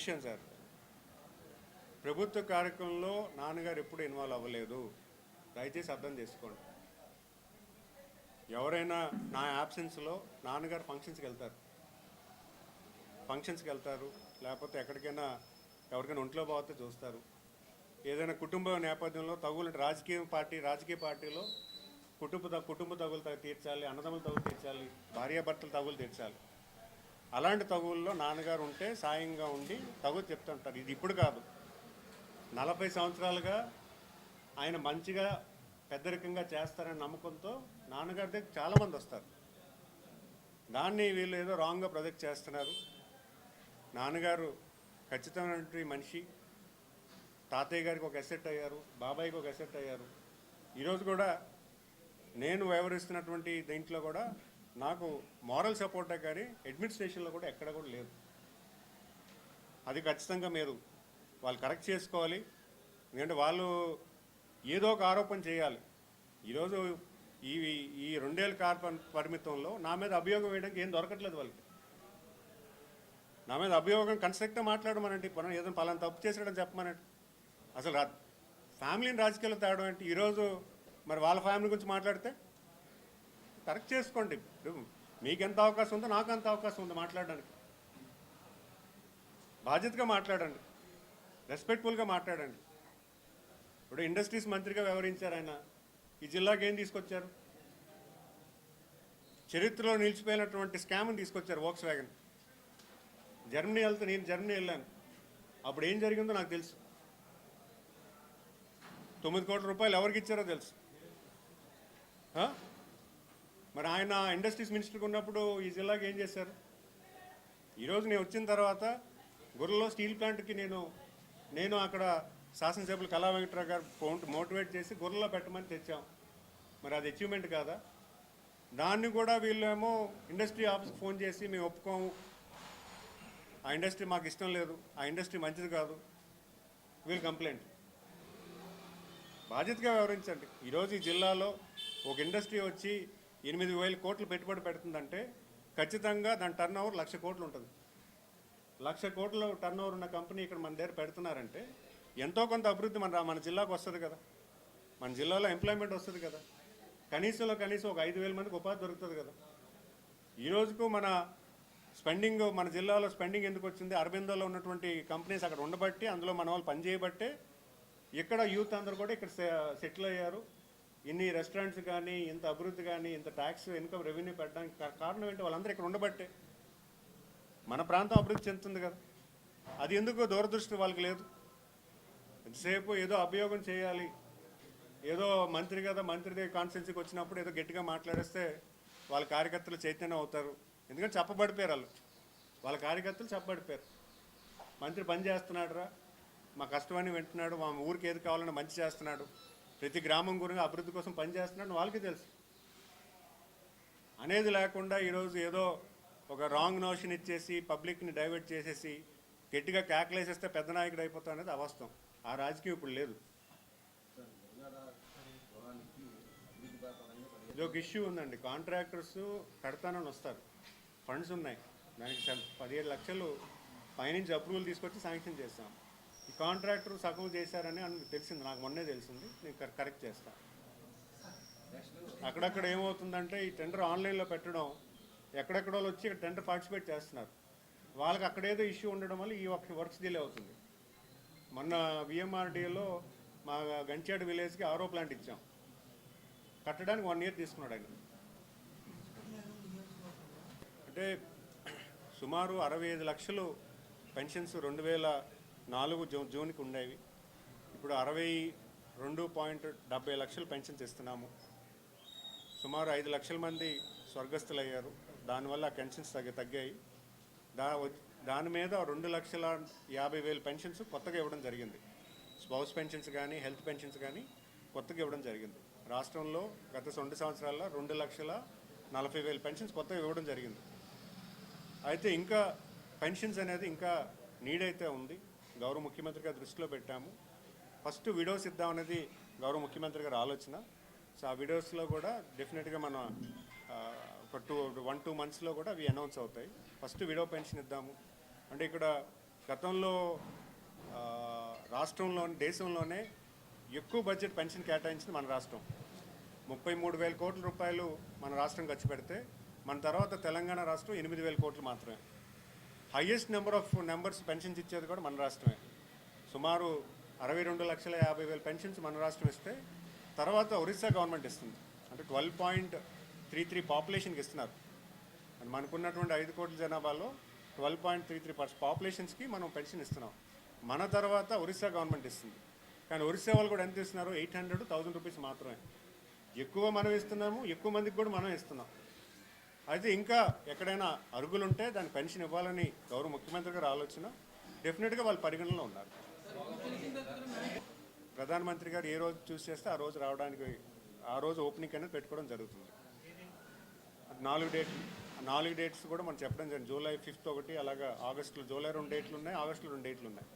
విషయం సార్, ప్రభుత్వ కార్యక్రమంలో నాన్నగారు ఎప్పుడు ఇన్వాల్వ్ అవ్వలేదు. దయచేసి అర్థం చేసుకోండి. ఎవరైనా నా యాబ్సెన్స్లో నాన్నగారు ఫంక్షన్స్కి వెళ్తారు, లేకపోతే ఎక్కడికైనా ఎవరికైనా ఒంట్లో పోతే చూస్తారు. ఏదైనా కుటుంబ నేపథ్యంలో తగులు రాజకీయ పార్టీలో కుటుంబ తగులు తీర్చాలి, అన్నదమ్ముల తగులు తీర్చాలి, భార్యాభర్తల తగులు తీర్చాలి. అలాంటి తగుల్లో నాన్నగారు ఉంటే సాయంగా ఉండి తగులు చెప్తుంటారు. ఇది ఇప్పుడు కాదు, 40 సంవత్సరాలుగా ఆయన మంచిగా పెద్దరికంగా చేస్తారనే నమ్మకంతో నాన్నగారి దగ్గర చాలామంది వస్తారు. దాన్ని వీళ్ళు ఏదో రాంగ్గా ప్రొజెక్ట్ చేస్తున్నారు. నాన్నగారు ఖచ్చితమైనటువంటి మనిషి. తాతయ్య గారికి ఒక అసెట్ అయ్యారు, బాబాయికి ఒక అసెట్ అయ్యారు. ఈరోజు కూడా నేను వ్యవహరిస్తున్నటువంటి దీంట్లో కూడా నాకు మారల్ సపోర్టే కానీ అడ్మినిస్ట్రేషన్లో కూడా ఎక్కడ కూడా లేదు. అది ఖచ్చితంగా మీరు వాళ్ళు కరెక్ట్ చేసుకోవాలి. ఎందుకంటే వాళ్ళు ఏదో ఒక ఆరోపణ చేయాలి. ఈరోజు ఈ 2 ఏళ్ళ కాల పరిమితంలో నా మీద అభియోగం వేయడానికి ఏం దొరకట్లేదు వాళ్ళకి. నా మీద అభియోగం కన్స్ట్రక్ట్గా మాట్లాడమనండి, మనం ఏదైనా పలానా తప్పు చేసాడని చెప్పమనండి. అసలు ఫ్యామిలీని రాజకీయాలు తేవడం అంటే ఈరోజు మరి వాళ్ళ ఫ్యామిలీ గురించి మాట్లాడితే కరెక్ట్ చేసుకోండి. మీకు ఎంత అవకాశం ఉందో నాకు అంత అవకాశం ఉంది మాట్లాడడానికి. బాధ్యతగా మాట్లాడండి, రెస్పెక్ట్ఫుల్గా మాట్లాడండి. ఇప్పుడు ఇండస్ట్రీస్ మంత్రిగా వ్యవహరించారు ఆయన. ఈ జిల్లాకి ఏం తీసుకొచ్చారు? చరిత్రలో నిలిచిపోయినటువంటి స్కామ్ని తీసుకొచ్చారు, వోక్స్ వ్యాగన్. నేను జర్మనీ వెళ్ళాను, అప్పుడు ఏం జరిగిందో నాకు తెలుసు. 9 కోట్ల రూపాయలు ఎవరికి ఇచ్చారో తెలుసు. మరి ఆయన ఇండస్ట్రీస్ మినిస్టర్గా ఉన్నప్పుడు ఈ జిల్లాకి ఏం చేశారు? ఈరోజు నేను వచ్చిన తర్వాత గుర్రలో స్టీల్ ప్లాంట్కి నేను అక్కడ శాసనసభ్యులు కళా వెంకటరావు గారు మోటివేట్ చేసి గుర్రలో పెట్టమని తెచ్చాం. మరి అది అచీవ్మెంట్ కాదా? దాన్ని కూడా వీళ్ళేమో ఇండస్ట్రీ ఆఫీస్కి ఫోన్ చేసి మేము ఒప్పుకోము, ఆ ఇండస్ట్రీ మాకు ఇష్టం లేదు, ఆ ఇండస్ట్రీ మంచిది కాదు, వీళ్ళు కంప్లైంట్. బాధ్యతగా వ్యవహరించండి. ఈరోజు ఈ జిల్లాలో ఒక ఇండస్ట్రీ వచ్చి 8,000 కోట్లు పెట్టుబడి పెడుతుందంటే ఖచ్చితంగా దాని టర్న్ ఓవర్ 1,00,000 కోట్లు ఉంటుంది. 1,00,000 కోట్ల టర్న్ ఓవర్ ఉన్న కంపెనీ ఇక్కడ మన దగ్గర పెడుతున్నారంటే ఎంతో కొంత అభివృద్ధి మన జిల్లాకు వస్తుంది కదా, మన జిల్లాలో ఎంప్లాయ్మెంట్ వస్తుంది కదా, కనీసం ఒక 5,000 మందికి ఉపాధి దొరుకుతుంది కదా. ఈ రోజుకు మన జిల్లాలో స్పెండింగ్ ఎందుకు వచ్చింది? అరబిందోలో ఉన్నటువంటి కంపెనీస్ అక్కడ ఉండబట్టి, అందులో మన వాళ్ళు పనిచేయబట్టే ఇక్కడ యూత్ అందరూ కూడా ఇక్కడ సెటిల్ అయ్యారు. ఇన్ని రెస్టారెంట్స్ కానీ, ఇంత అభివృద్ధి కానీ, ఇంత ట్యాక్స్ ఇన్కమ్ రెవెన్యూ పెట్టడానికి కారణం ఏంటి? వాళ్ళందరూ ఇక్కడ ఉండబట్టే మన ప్రాంతం అభివృద్ధి చెందుతుంది కదా. అది ఎందుకు దూరదృష్టి వాళ్ళకి లేదు. ఎంతసేపు ఏదో అభియోగం చేయాలి, ఏదో మంత్రి కదా, మంత్రి కాన్స్టిట్యున్సీకి వచ్చినప్పుడు ఏదో గట్టిగా మాట్లాడేస్తే వాళ్ళ కార్యకర్తలు చైతన్యం అవుతారు. ఎందుకంటే చెప్పబడిపోయారు వాళ్ళ కార్యకర్తలు చెప్పబడిపోయారు. మంత్రి పని చేస్తున్నాడురా, మా కష్టమని వింటున్నాడు, మా ఊరికి ఏది కావాలన్నా మంచి చేస్తున్నాడు, ప్రతి గ్రామం గురించి అభివృద్ధి కోసం పనిచేస్తున్నాడు వాళ్ళకి తెలుసు. అనేది లేకుండా ఈరోజు ఏదో ఒక రాంగ్ నోషన్ ఇచ్చేసి పబ్లిక్ని డైవర్ట్ చేసేసి గట్టిగా కేకలేసేస్తే పెద్ద నాయకుడు అయిపోతా అనేది అవాస్తవం. ఆ రాజకీయం ఇప్పుడు లేదు. ఇది ఒక ఇష్యూ ఉందండి. కాంట్రాక్టర్స్ కడతానని వస్తారు, ఫండ్స్ ఉన్నాయి, దానికి 17 లక్షలు పైనుంచి అప్రూవల్ తీసుకొచ్చి శాంక్షన్ చేస్తాం. ఈ కాంట్రాక్టర్ సగం చేశారని తెలిసింది, నాకు మొన్నే తెలిసింది, నేను కరెక్ట్ చేస్తాను. అక్కడక్కడ ఏమవుతుందంటే ఈ టెండర్ ఆన్లైన్లో పెట్టడం, ఎక్కడెక్కడో వచ్చి ఇక్కడ టెండర్ పార్టిసిపేట్ చేస్తున్నారు, వాళ్ళకి అక్కడేదో ఇష్యూ ఉండడం వల్ల ఈ వర్క్స్ డిలే అవుతుంది. మొన్న విఎంఆర్డీఏలో మా గంచాడు విలేజ్కి ఆరో ప్లాంట్ ఇచ్చాం, కట్టడానికి 1 ఇయర్ తీసుకున్నాడు ఆయన. అంటే సుమారు 65 లక్షలు పెన్షన్స్ 2004 జూన్కి ఉండేవి. ఇప్పుడు 62.70 లక్షలు పెన్షన్స్ ఇస్తున్నాము. సుమారు 5 లక్షల మంది స్వర్గస్థులు అయ్యారు, దానివల్ల పెన్షన్స్ తగ్గాయి. దాని మీద 2,50,000 పెన్షన్స్ కొత్తగా ఇవ్వడం జరిగింది. స్పౌస్ పెన్షన్స్ కానీ, హెల్త్ పెన్షన్స్ కానీ కొత్తగా ఇవ్వడం జరిగింది. రాష్ట్రంలో గత 2 సంవత్సరాల్లో 2,40,000 పెన్షన్స్ కొత్తగా ఇవ్వడం జరిగింది. అయితే ఇంకా పెన్షన్స్ అనేది ఇంకా నీడ్ అయితే ఉంది. గౌరవ ముఖ్యమంత్రి గారి దృష్టిలో పెట్టాము. ఫస్ట్ విడోస్ ఇద్దాం అనేది గౌరవ ముఖ్యమంత్రి గారి ఆలోచన. సో ఆ విడోస్లో కూడా డెఫినెట్గా మన ఒక 1-2 మంత్స్లో కూడా అవి అనౌన్స్ అవుతాయి. ఫస్ట్ విడో పెన్షన్ ఇద్దాము అంటే ఇక్కడ గతంలో ఆ, దేశంలోనే ఎక్కువ బడ్జెట్ పెన్షన్ కేటాయించింది మన రాష్ట్రం. 33,000 కోట్ల రూపాయలు మన రాష్ట్రం ఖర్చు పెడితే మన తర్వాత తెలంగాణ రాష్ట్రం 8,000 కోట్లు మాత్రమే. హయ్యెస్ట్ నెంబర్స్ పెన్షన్స్ ఇచ్చేది కూడా మన రాష్ట్రమే. సుమారు 62,50,000 పెన్షన్స్ మన రాష్ట్రం ఇస్తే తర్వాత ఒరిస్సా గవర్నమెంట్ ఇస్తుంది. అంటే 12.33 పాపులేషన్కి ఇస్తున్నారు. మనకున్నటువంటి 5 కోట్ల జనాభాలో 12.33% పాపులేషన్స్కి మనం పెన్షన్ ఇస్తున్నాం. మన తర్వాత ఒరిస్సా గవర్నమెంట్ ఇస్తుంది. కానీ ఒరిస్సా వాళ్ళు కూడా ఎంత ఇస్తున్నారు? 800-1,000 రూపీస్ మాత్రమే. ఎక్కువ మనం ఇస్తున్నాము, ఎక్కువ మందికి కూడా మనం ఇస్తున్నాం. అయితే ఇంకా ఎక్కడైనా అరుగులుంటే దానికి పెన్షన్ ఇవ్వాలని గౌరవ ముఖ్యమంత్రి గారు ఆలోచన. డెఫినెట్గా వాళ్ళు పరిగణనలో ఉన్నారు. ప్రధానమంత్రి గారు ఏ రోజు చూస్ చేస్తే ఆ రోజు ఓపెనింగ్ అనేది పెట్టుకోవడం జరుగుతుంది. 4 డేట్స్ కూడా మనం చెప్పడం జరిగింది. జూలై 5th ఒకటి, అలాగా ఆగస్టులో జూలై 2 డేట్లు ఉన్నాయి, ఆగస్టులో 2 డేట్లు ఉన్నాయి.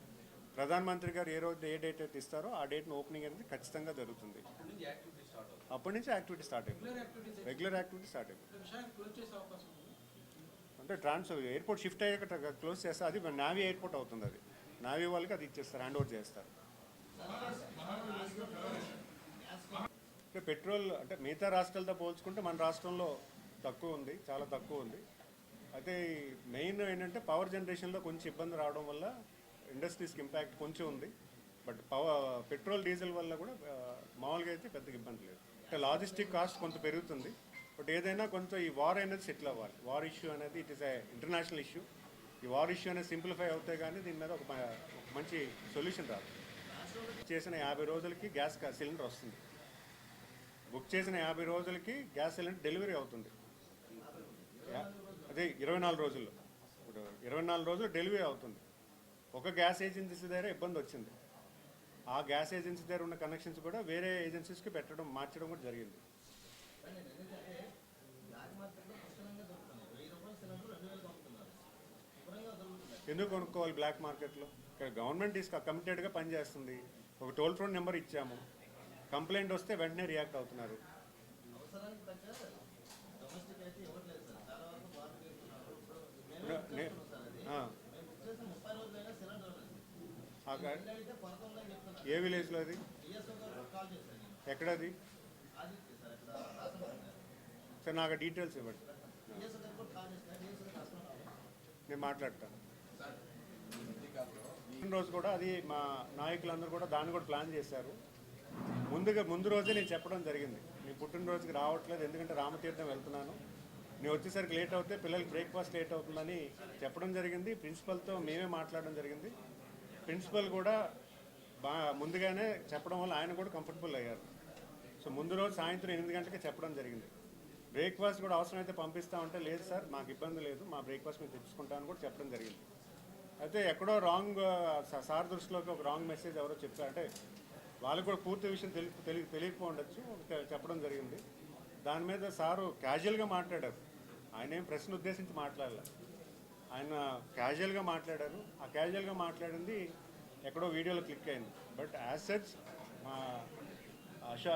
ప్రధానమంత్రి గారు ఏ డేట్ అయితే ఇస్తారో ఆ డేట్ను ఓపెనింగ్ అనేది ఖచ్చితంగా జరుగుతుంది. అప్పటి నుంచి యాక్టివిటీ స్టార్ట్ అయిపోయింది. రెగ్యులర్ యాక్టివిటీ స్టార్ట్ అయిపోయింది. అంటే ఎయిర్పోర్ట్ షిఫ్ట్ అయ్యాక క్లోజ్ చేస్తారు. అది నావీ ఎయిర్పోర్ట్ అవుతుంది. అది నావీ వాళ్ళకి అది ఇచ్చేస్తారు, హ్యాండ్ ఓవర్ చేస్తారు. అంటే పెట్రోల్ అంటే మిగతా రాష్ట్రాలతో పోల్చుకుంటే మన రాష్ట్రంలో తక్కువ ఉంది, చాలా తక్కువ ఉంది. అయితే మెయిన్ ఏంటంటే పవర్ జనరేషన్లో కొంచెం ఇబ్బంది రావడం వల్ల ఇండస్ట్రీస్కి ఇంపాక్ట్ కొంచెం ఉంది. బట్ పెట్రోల్ డీజిల్ వల్ల కూడా మామూలుగా అయితే పెద్దగా ఇబ్బంది లేదు. అంటే లాజిస్టిక్ కాస్ట్ కొంత పెరుగుతుంది. బట్ ఏదైనా కొంచెం ఈ వార్ అనేది సెటిల్ అవ్వాలి. వార్ ఇష్యూ అనేది it is a international issue. ఈ వార్ ఇష్యూ అనేది సింప్లిఫై అవుతాయి కానీ దీని మీద ఒక మంచి సొల్యూషన్ రాదు. చేసిన 50 రోజులకి గ్యాస్ సిలిండర్ వస్తుంది. బుక్ చేసిన 50 రోజులకి గ్యాస్ సిలిండర్ డెలివరీ అవుతుంది. అదే 24 రోజుల్లో. ఇప్పుడు 24 రోజులు డెలివరీ అవుతుంది. ఒక గ్యాస్ ఏజెన్సీ దగ్గర ఇబ్బంది వచ్చింది. ఆ గ్యాస్ ఏజెన్సీ దగ్గర ఉన్న కనెక్షన్స్ కూడా వేరే ఏజెన్సీస్కి మార్చడం కూడా జరిగింది. ఎందుకు కొనుక్కోవాలి బ్లాక్ మార్కెట్లో? ఇక్కడ గవర్నమెంట్ కమిటెడ్గా పనిచేస్తుంది. ఒక టోల్ ఫ్రీ నెంబర్ ఇచ్చాము. కంప్లైంట్ వస్తే వెంటనే రియాక్ట్ అవుతున్నారు. ఏ విలేజ్లో అది? ఎక్కడది? సార్ నాకు డీటెయిల్స్ ఇవ్వండి, నేను మాట్లాడతాను. రోజు కూడా అది మా నాయకులందరూ కూడా దాన్ని కూడా ప్లాన్ చేశారు. ముందు రోజే నేను చెప్పడం జరిగింది, నేను పుట్టినరోజుకి రావట్లేదు ఎందుకంటే రామతీర్థం వెళ్తున్నాను, నేను వచ్చేసరికి లేట్ అవుతే పిల్లలకి బ్రేక్ఫాస్ట్ లేట్ అవుతుందని చెప్పడం జరిగింది. ప్రిన్సిపల్తో మేమే మాట్లాడడం జరిగింది. ప్రిన్సిపల్ కూడా ముందుగానే చెప్పడం వల్ల ఆయన కూడా కంఫర్టబుల్ అయ్యారు. సో ముందు రోజు సాయంత్రం 8 గంటలకి చెప్పడం జరిగింది. బ్రేక్ఫాస్ట్ కూడా అవసరమైతే పంపిస్తామంటే లేదు సార్ మాకు ఇబ్బంది లేదు, మా బ్రేక్ఫాస్ట్ మేము తెచ్చుకుంటామని కూడా చెప్పడం జరిగింది. అయితే ఎక్కడో సార్ దృష్టిలోకి ఒక రాంగ్ మెసేజ్ ఎవరో చెప్పారంటే వాళ్ళకు కూడా పూర్తి విషయం తెలియకపోవచ్చు చెప్పడం జరిగింది. దాని మీద సారు క్యాజువల్గా మాట్లాడారు. ఆయన ఏం ప్రశ్న ఉద్దేశించి మాట్లాడలేదు, ఆయన క్యాజువల్గా మాట్లాడారు. ఆ క్యాజువల్గా మాట్లాడింది ఎక్కడో వీడియోలో క్లిక్ అయింది. బట్ యాజ్ సచ్ మా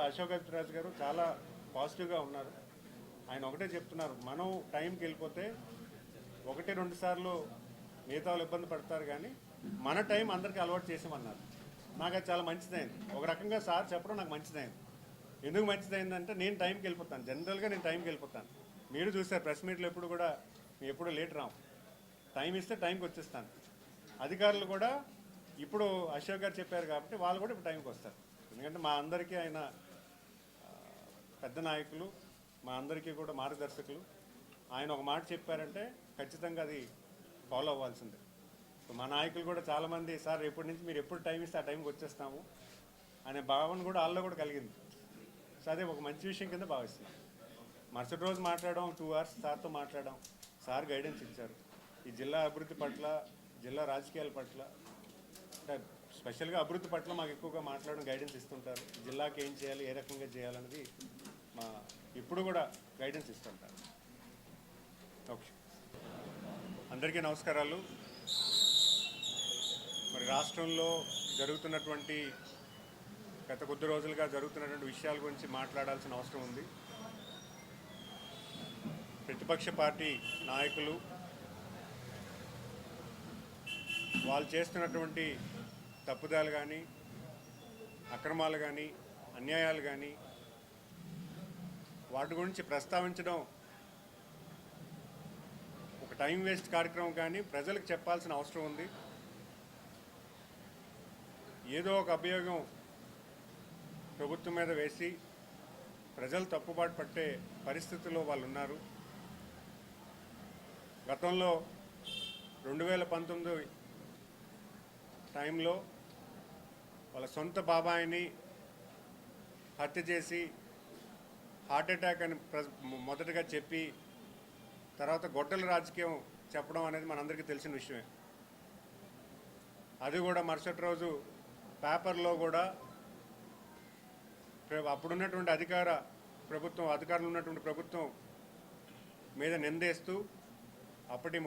అశోక్ రాజు గారు చాలా పాజిటివ్గా ఉన్నారు. ఆయన ఒకటే చెప్తున్నారు, మనం టైంకి వెళ్ళిపోతే 1-2 సార్లు మిగతా వాళ్ళు ఇబ్బంది పడతారు కానీ మన టైం అందరికీ అలవాటు చేసామన్నారు. నాకు అది చాలా మంచిదైంది. ఒక రకంగా సార్ చెప్పడం నాకు మంచిదైంది. ఎందుకు మంచిదైందంటే నేను టైంకి వెళ్ళిపోతాను, జనరల్గా నేను టైంకి వెళ్ళిపోతాను. మీరు చూస్తారు ప్రెస్ మీట్లో ఎప్పుడు కూడా మేము ఎప్పుడు లేట్ రాము, టైం ఇస్తే టైంకి వచ్చేస్తాను. అధికారులు కూడా ఇప్పుడు అశోక్ గారు చెప్పారు కాబట్టి వాళ్ళు కూడా ఇప్పుడు టైంకి వస్తారు. ఎందుకంటే మా అందరికీ ఆయన పెద్ద నాయకులు, మా అందరికీ కూడా మార్గదర్శకులు. ఆయన ఒక మాట చెప్పారంటే ఖచ్చితంగా అది ఫాలో అవ్వాల్సిందే. సో మా నాయకులు కూడా చాలామంది సార్ ఎప్పటి నుంచి మీరు ఎప్పుడు టైం ఇస్తే ఆ టైంకి వచ్చేస్తాము అనే భావన కూడా వాళ్ళలో కూడా కలిగింది. సో అదే ఒక మంచి విషయం కింద భావిస్తున్నాం. మరుసటి రోజు మాట్లాడడం 2 hours సార్తో మాట్లాడడం, సార్ గైడెన్స్ ఇచ్చారు. ఈ జిల్లా అభివృద్ధి పట్ల, జిల్లా రాజకీయాల పట్ల, అంటే స్పెషల్గా అభివృద్ధి పట్ల మాకు ఎక్కువగా మాట్లాడడం, గైడెన్స్ ఇస్తుంటారు. జిల్లాకి ఏం చేయాలి, ఏ రకంగా చేయాలనేది మా ఇప్పుడు కూడా గైడెన్స్ ఇస్తుంటారు. ఓకే, అందరికీ నమస్కారాలు. మరి రాష్ట్రంలో జరుగుతున్నటువంటి గత కొద్ది రోజులుగా జరుగుతున్నటువంటి విషయాల గురించి మాట్లాడాల్సిన అవసరం ఉంది. ప్రతిపక్ష పార్టీ నాయకులు వాళ్ళు చేస్తున్నటువంటి తప్పుదాలు కానీ, అక్రమాలు కానీ, అన్యాయాలు కానీ వాటి గురించి ప్రస్తావించడం ఒక టైం వేస్ట్ కార్యక్రమం కానీ ప్రజలకు చెప్పాల్సిన అవసరం ఉంది. ఏదో ఒక అభియోగం ప్రభుత్వం మీద వేసి ప్రజలు తప్పుబాటు పట్టే పరిస్థితుల్లో వాళ్ళు ఉన్నారు. గతంలో 2019 టైంలో వాళ్ళ సొంత బాబాయిని హత్య చేసి హార్ట్ అటాక్ అని మొదటగా చెప్పి తర్వాత గొడ్డల రాజకీయం చెప్పడం అనేది మనందరికీ తెలిసిన విషయమే. అది కూడా మరుసటి రోజు పేపర్లో కూడా అప్పుడున్నటువంటి అధికారంలో ఉన్నటువంటి ప్రభుత్వం మీద నిందేస్తూ ఇప్పుడు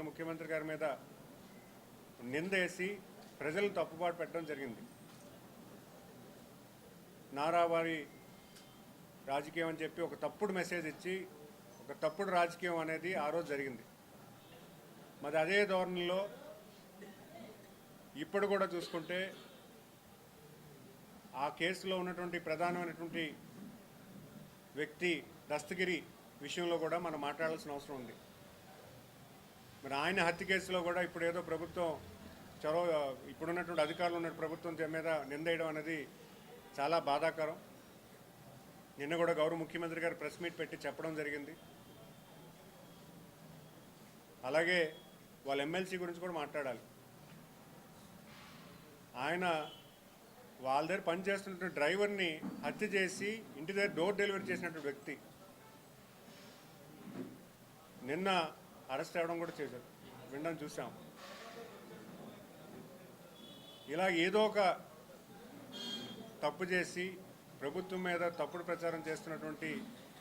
ముఖ్యమంత్రి గారి మీద నిందేసి ప్రజలు తప్పుబాటు పెట్టడం జరిగింది. నారావారి రాజకీయం అని చెప్పి ఒక తప్పుడు మెసేజ్ ఇచ్చి ఒక తప్పుడు రాజకీయం అనేది ఆ రోజు జరిగింది. మరి అదే ధోరణిలో ఇప్పుడు కూడా చూసుకుంటే ఆ కేసులో ఉన్నటువంటి ప్రధానమైనటువంటి వ్యక్తి దస్తగిరి విషయంలో కూడా మనం మాట్లాడాల్సిన అవసరం ఉంది. మరి ఆయన హత్య కేసులో కూడా ఇప్పుడు ఏదో ప్రభుత్వం ఇప్పుడున్నటువంటి అధికారులు ఉన్న ప్రభుత్వం మీద నిందేయడం అనేది చాలా బాధాకరం. నిన్న కూడా గౌరవ ముఖ్యమంత్రి గారు ప్రెస్ మీట్ పెట్టి చెప్పడం జరిగింది. అలాగే వాళ్ళ ఎమ్మెల్సీ గురించి కూడా మాట్లాడాలి. ఆయన వాళ్ళ దగ్గర పనిచేస్తున్న డ్రైవర్ని హత్య చేసి ఇంటి దగ్గర డోర్ డెలివరీ చేసినటువంటి వ్యక్తి నిన్న అరెస్ట్ అవ్వడం కూడా చేశారు, వినడం చూసాం. ఇలా ఏదో ఒక తప్పు చేసి ప్రభుత్వం మీద తప్పుడు ప్రచారం చేస్తున్నటువంటి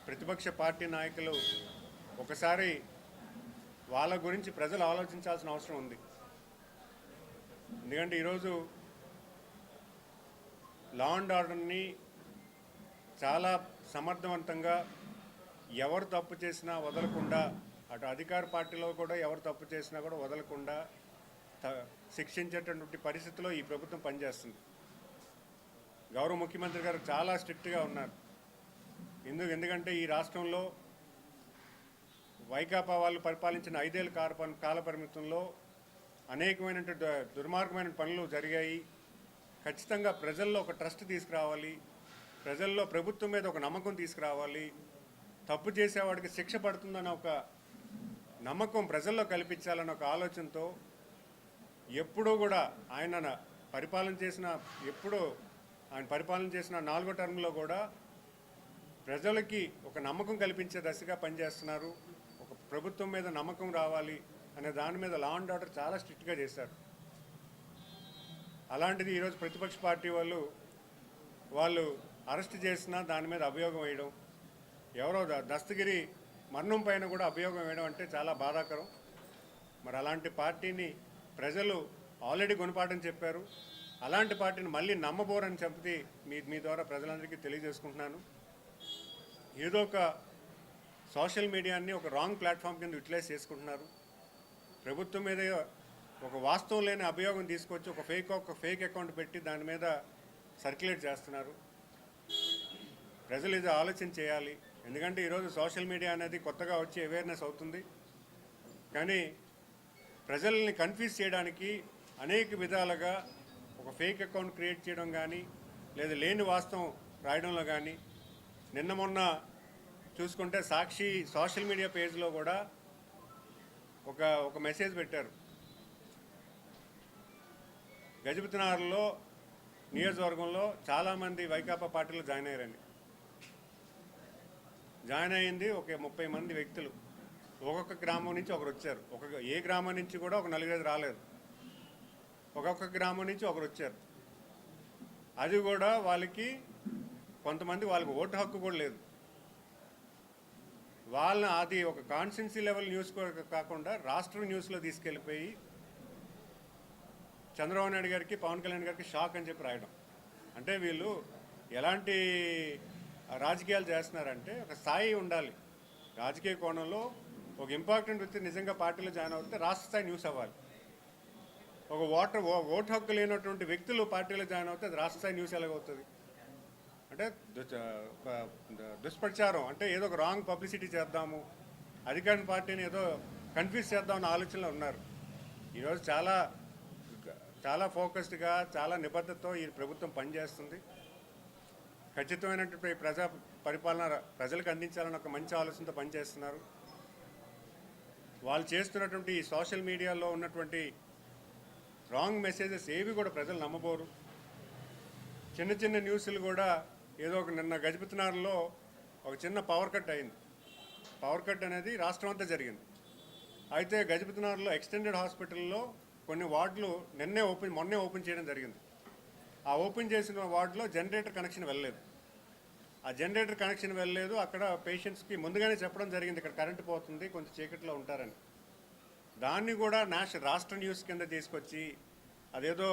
ప్రతిపక్ష పార్టీ నాయకులు ఒకసారి వాళ్ళ గురించి ప్రజలు ఆలోచించాల్సిన అవసరం ఉంది. ఎందుకంటే ఈరోజు లా అండ్ ఆర్డర్ని చాలా సమర్థవంతంగా ఎవరు తప్పు చేసినా వదలకుండా, అటు అధికార పార్టీలో కూడా ఎవరు తప్పు చేసినా కూడా వదలకుండా శిక్షించేటటువంటి పరిస్థితిలో ఈ ప్రభుత్వం పనిచేస్తుంది. గౌరవ ముఖ్యమంత్రి గారు చాలా స్ట్రిక్ట్గా ఉన్నారు. ఎందుకంటే ఈ రాష్ట్రంలో వైకాపా వాళ్ళు పరిపాలించిన 5 ఏళ్ల కాల పరిమితంలో అనేకమైన దుర్మార్గమైన పనులు జరిగాయి. ఖచ్చితంగా ప్రజల్లో ఒక ట్రస్ట్ తీసుకురావాలి, ప్రజల్లో ప్రభుత్వం మీద ఒక నమ్మకం తీసుకురావాలి, తప్పు చేసేవాడికి శిక్ష పడుతుందన్న ఒక నమ్మకం ప్రజల్లో కల్పించాలన్న ఒక ఆలోచనతో ఎప్పుడూ కూడా ఆయన పరిపాలన చేసిన 4వ టర్మ్లో కూడా ప్రజలకి ఒక నమ్మకం కల్పించే దశగా పనిచేస్తున్నారు. ఒక ప్రభుత్వం మీద నమ్మకం రావాలి అనే దాని మీద లా అండ్ ఆర్డర్ చాలా స్ట్రిక్ట్గా చేశారు. అలాంటిది ఈరోజు ప్రతిపక్ష పార్టీ వాళ్ళు అరెస్ట్ చేసినా దాని మీద అభియోగం వేయడం, ఎవరో దస్తగిరి మరణం పైన కూడా అభియోగం వేయడం అంటే చాలా బాధాకరం. మరి అలాంటి పార్టీని ప్రజలు ఆల్రెడీ గుణపాఠం చెప్పారు. అలాంటి పార్టీని మళ్ళీ నమ్మబోరని చెప్పి మీ ద్వారా ప్రజలందరికీ తెలియజేసుకుంటున్నాను. ఏదో ఒక సోషల్ మీడియాని ఒక రాంగ్ ప్లాట్ఫామ్ కింద యూటిలైజ్ చేసుకుంటున్నారు. ప్రభుత్వం మీద ఒక వాస్తవం లేని అభియోగం తీసుకొచ్చి ఒక ఫేక్ అకౌంట్ పెట్టి దాని మీద సర్క్యులేట్ చేస్తున్నారు. ప్రజలు ఇది ఆలోచన చేయాలి. ఎందుకంటే ఈరోజు సోషల్ మీడియా అనేది కొత్తగా వచ్చి అవేర్నెస్ అవుతుంది, కానీ ప్రజల్ని కన్ఫ్యూజ్ చేయడానికి అనేక విధాలుగా ఒక ఫేక్ అకౌంట్ క్రియేట్ చేయడం కానీ, లేదా లేని వాస్తవం రాయడంలో కానీ, నిన్న మొన్న చూసుకుంటే సాక్షి సోషల్ మీడియా పేజ్లో కూడా ఒక మెసేజ్ పెట్టారు. గజపతినగర్లో నియోజకవర్గంలో చాలామంది వైకాపా పార్టీలో జాయిన్ అయ్యారండి. జాయిన్ అయ్యింది ఒక 30 మంది వ్యక్తులు. ఒక్కొక్క గ్రామం నుంచి ఒకరు వచ్చారు. ఏ గ్రామం నుంచి కూడా ఒక 4-5 రాలేదు. ఒక్కొక్క గ్రామం నుంచి ఒకరు వచ్చారు. అది కూడా కొంతమంది వాళ్ళకి ఓటు హక్కు కూడా లేదు. వాళ్ళని అది ఒక కాన్స్టిట్యున్సీ లెవెల్ న్యూస్ కాకుండా రాష్ట్ర న్యూస్లో తీసుకెళ్ళిపోయి చంద్రబాబు నాయుడు గారికి, పవన్ కళ్యాణ్ గారికి షాక్ అని చెప్పి రాయడం. అంటే వీళ్ళు ఎలాంటి రాజకీయాలు చేస్తున్నారంటే ఒక స్థాయి ఉండాలి. రాజకీయ కోణంలో ఒక ఇంపార్టెంట్ వ్యక్తి నిజంగా పార్టీలో జాయిన్ అవుతే రాష్ట్ర స్థాయి న్యూస్ అవ్వాలి. ఒక ఓటు హక్కు లేనటువంటి వ్యక్తులు పార్టీలో జాయిన్ అవుతే అది రాష్ట్ర స్థాయి న్యూస్ ఎలాగవుతుంది? అంటే ఒక దుష్ప్రచారం, అంటే ఏదో ఒక రాంగ్ పబ్లిసిటీ చేద్దాము, అధికార పార్టీని ఏదో కన్ఫ్యూజ్ చేద్దామన్న ఆలోచనలో ఉన్నారు. ఈరోజు చాలా చాలా ఫోకస్డ్గా, చాలా నిబద్ధతతో ఈ ప్రభుత్వం పనిచేస్తుంది. ఖచ్చితమైనటువంటి ప్రజా పరిపాలన ప్రజలకు అందించాలని ఒక మంచి ఆలోచనతో పనిచేస్తున్నారు. వాళ్ళు చేస్తున్నటువంటి ఈ సోషల్ మీడియాలో ఉన్నటువంటి రాంగ్ మెసేజెస్ ఏవి కూడా ప్రజలు నమ్మబోరు. చిన్న చిన్న న్యూస్లు కూడా ఏదో ఒక నిన్న గజపతినగర్లో ఒక చిన్న పవర్ కట్ అయింది. పవర్ కట్ అనేది రాష్ట్రం అంతా జరిగింది. అయితే గజపతినగర్లో ఎక్స్టెండెడ్ హాస్పిటల్లో కొన్ని వార్డులు మొన్నే ఓపెన్ చేయడం జరిగింది. ఆ ఓపెన్ చేసిన వార్డులో జనరేటర్ కనెక్షన్ వెళ్ళలేదు. ఆ జనరేటర్ కనెక్షన్ వెళ్ళలేదు. అక్కడ పేషెంట్స్కి ముందుగానే చెప్పడం జరిగింది, ఇక్కడ కరెంటు పోతుంది, కొంచెం చీకట్లో ఉంటారని. దాన్ని కూడా రాష్ట్ర న్యూస్ కింద తీసుకొచ్చి అదేదో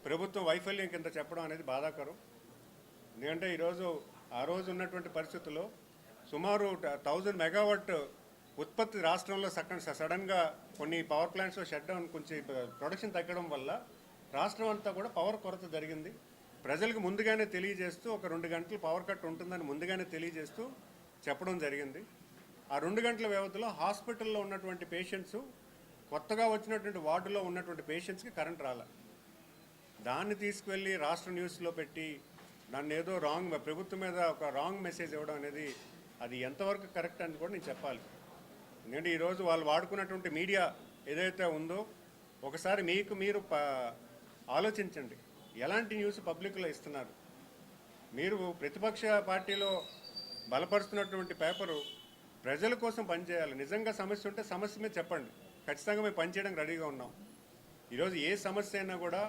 ప్రభుత్వం వైఫల్యం కింద చెప్పడం అనేది బాధాకరం. ఎందుకంటే ఆ రోజు ఉన్నటువంటి పరిస్థితుల్లో సుమారు 1000 మెగావాట్ ఉత్పత్తి రాష్ట్రంలో సడన్గా కొన్ని పవర్ ప్లాంట్స్లో షట్ డౌన్, కొంచెం ప్రొడక్షన్ తగ్గడం వల్ల రాష్ట్రం అంతా కూడా పవర్ కొరత జరిగింది. ప్రజలకు ముందుగానే తెలియజేస్తూ ఒక 2 గంటలు పవర్ కట్ ఉంటుందని ముందుగానే తెలియజేస్తూ చెప్పడం జరిగింది. ఆ 2 గంటల వ్యవధిలో హాస్పిటల్లో ఉన్నటువంటి పేషెంట్స్, కొత్తగా వచ్చినటువంటి వార్డులో ఉన్నటువంటి పేషెంట్స్కి కరెంట్ రాలే. దాన్ని తీసుకువెళ్ళి రాష్ట్ర న్యూస్లో పెట్టి దాన్ని ఏదో ప్రభుత్వం మీద ఒక రాంగ్ మెసేజ్ ఇవ్వడం అనేది అది ఎంతవరకు కరెక్ట్ అని కూడా నేను చెప్పాలి. ఎందుకంటే ఈరోజు వాళ్ళు వాడుకున్నటువంటి మీడియా ఏదైతే ఉందో ఒకసారి మీరు ఆలోచించండి, ఎలాంటి న్యూస్ పబ్లిక్లో ఇస్తున్నారు. మీరు ప్రతిపక్ష పార్టీలో బలపరుస్తున్నటువంటి పేపరు ప్రజల కోసం పనిచేయాలి. నిజంగా సమస్య ఉంటే సమస్య మీద చెప్పండి, ఖచ్చితంగా మేము పనిచేయడానికి రెడీగా ఉన్నాం. ఈరోజు ఏ సమస్య అయినా కూడా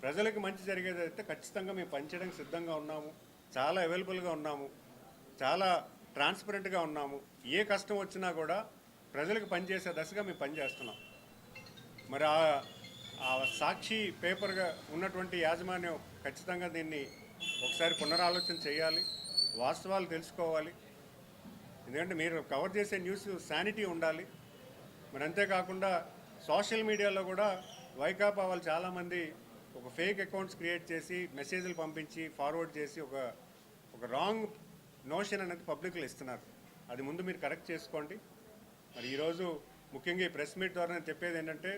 ప్రజలకు మంచి జరిగేదైతే ఖచ్చితంగా మేము పనిచేయడానికి సిద్ధంగా ఉన్నాము. చాలా అవైలబుల్గా ఉన్నాము, చాలా ట్రాన్స్పరెంట్గా ఉన్నాము. ఏ కష్టం వచ్చినా కూడా ప్రజలకు పనిచేసే దశగా మేము పనిచేస్తున్నాం. మరి ఆ సాక్షి పేపర్గా ఉన్నటువంటి యాజమాన్యం ఖచ్చితంగా దీన్ని ఒకసారి పునరాలోచన చేయాలి, వాస్తవాలు తెలుసుకోవాలి. ఎందుకంటే మీరు కవర్ చేసే న్యూస్ శానిటీ ఉండాలి. మరి అంతేకాకుండా సోషల్ మీడియాలో కూడా వైకాపా వాళ్ళు చాలామంది ఒక ఫేక్ అకౌంట్స్ క్రియేట్ చేసి మెసేజ్లు పంపించి ఫార్వర్డ్ చేసి ఒక రాంగ్ నోషన్ అనేది పబ్లిక్లో ఇస్తున్నారు. అది ముందు మీరు కరెక్ట్ చేసుకోండి. మరి ఈరోజు ముఖ్యంగా ఈ ప్రెస్ మీట్ ద్వారా నేను చెప్పేది ఏంటంటే,